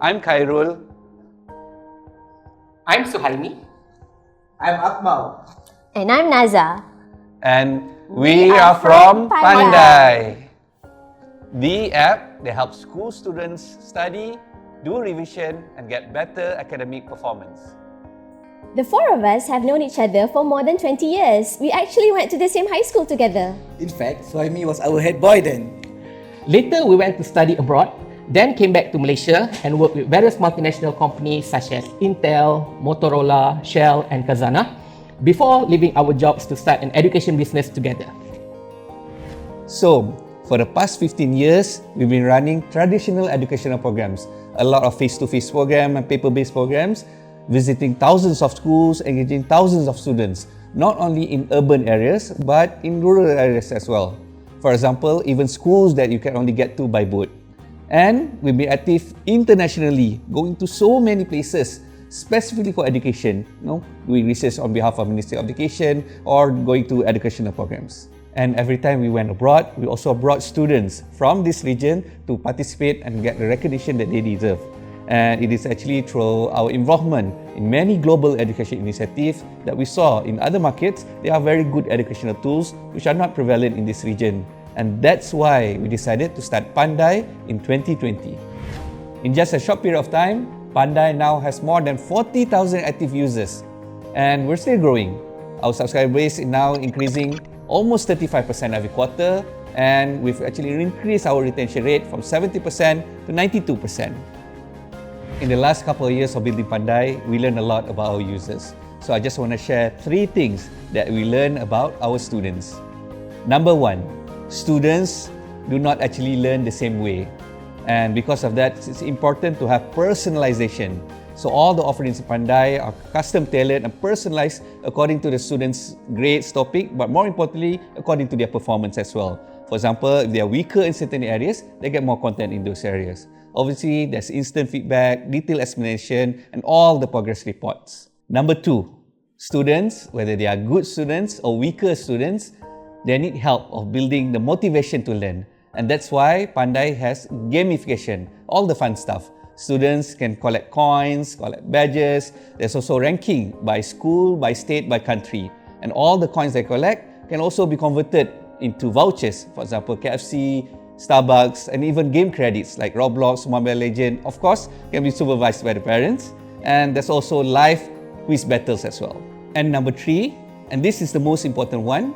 I'm Khairul. I'm Suhaimi. I'm Akmal. And I'm Naza. And we are from Pandai, the app that helps school students study, do revision, and get better academic performance. The four of us have known each other for more than 20 years. We actually went to the same high school together. In fact, Suhaimi was our head boy then. Later, we went to study abroad, then came back to Malaysia and worked with various multinational companies such as Intel, Motorola, Shell, and Khazanah before leaving our jobs to start an education business together. So, for the past 15 years, we've been running traditional educational programs, a lot of face-to-face programs and paper-based programs, visiting thousands of schools, engaging thousands of students, not only in urban areas, but in rural areas as well. For example, even schools that you can only get to by boat. And we've been active internationally, going to so many places, specifically for education, doing research on behalf of Ministry of Education or going to educational programs. And every time we went abroad, we also brought students from this region to participate and get the recognition that they deserve. And it is actually through our involvement in many global education initiatives that we saw in other markets, they are very good educational tools which are not prevalent in this region. And that's why we decided to start Pandai in 2020. In just a short period of time, Pandai now has more than 40,000 active users. And we're still growing. Our subscriber base is now increasing almost 35% every quarter. And we've actually increased our retention rate from 70% to 92%. In the last couple of years of building Pandai, we learned a lot about our users. So I just want to share 3 things that we learned about our students. Number 1, students do not actually learn the same way. And because of that, it's important to have personalization. So all the offerings in Pandai are custom tailored and personalized according to the students' grades, topic, but more importantly, according to their performance as well. For example, if they are weaker in certain areas, they get more content in those areas. Obviously, there's instant feedback, detailed explanation, and all the progress reports. Number 2, students, whether they are good students or weaker students, they need help of building the motivation to learn. And that's why Pandai has gamification, all the fun stuff. Students can collect coins, collect badges. There's also ranking by school, by state, by country. And all the coins they collect can also be converted into vouchers. For example, KFC, Starbucks, and even game credits like Roblox, Mobile Legends, of course, can be supervised by the parents. And there's also live quiz battles as well. And number 3, and this is the most important one,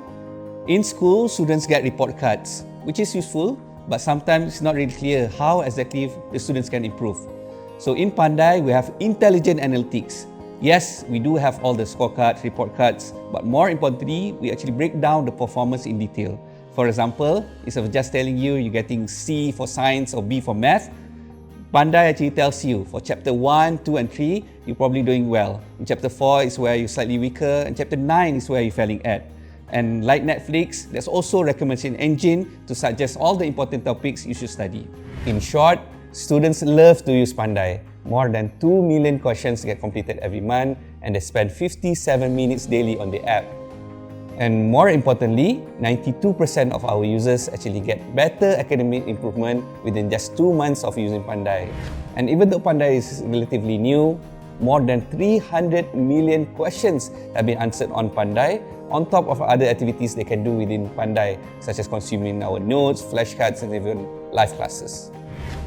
in school, students get report cards, which is useful, but sometimes it's not really clear how exactly the students can improve. So in Pandai, we have intelligent analytics. Yes, we do have all the scorecards, report cards, but more importantly, we actually break down the performance in detail. For example, instead of just telling you you're getting C for science or B for math, Pandai actually tells you for chapter 1, 2 and 3, you're probably doing well. In chapter 4 is where you're slightly weaker, and chapter 9 is where you're failing at. And like Netflix, there's also a recommendation engine to suggest all the important topics you should study. In short, students love to use Pandai. More than 2 million questions get completed every month, and they spend 57 minutes daily on the app. And more importantly, 92% of our users actually get better academic improvement within just 2 months of using Pandai. And even though Pandai is relatively new, more than 300 million questions have been answered on Pandai, on top of other activities they can do within Pandai, such as consuming our notes, flashcards, and even live classes.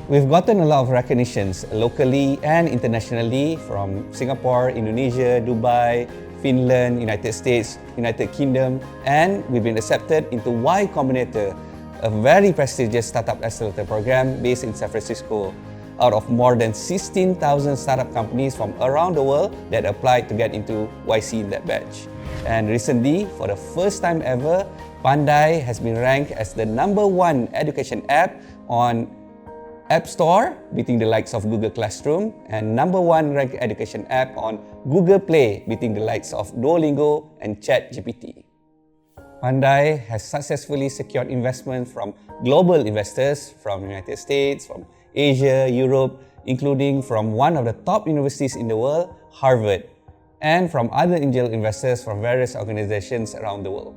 We've gotten a lot of recognitions locally and internationally from Singapore, Indonesia, Dubai, Finland, United States, United Kingdom, and we've been accepted into Combinator, a very prestigious startup accelerator program based in San Francisco, out of more than 16,000 startup companies from around the world that applied to get into YC in that batch. And recently, for the first time ever, Pandai has been ranked as the #1 education app on App Store, beating the likes of Google Classroom, and #1 ranked education app on Google Play, beating the likes of Duolingo and ChatGPT. Pandai has successfully secured investment from global investors from the United States, from Asia, Europe, including from one of the top universities in the world, Harvard, and from other angel investors from various organizations around the world.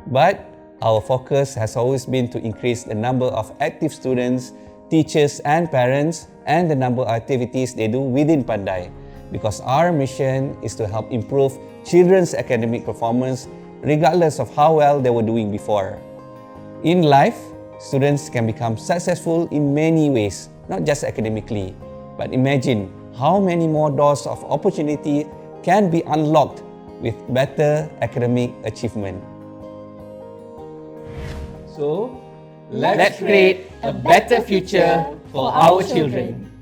But our focus has always been to increase the number of active students, teachers, and parents and the number of activities they do within Pandai, because our mission is to help improve children's academic performance regardless of how well they were doing before. In life, students can become successful in many ways, not just academically, but imagine how many more doors of opportunity can be unlocked with better academic achievement. So, let's create a better future for our children.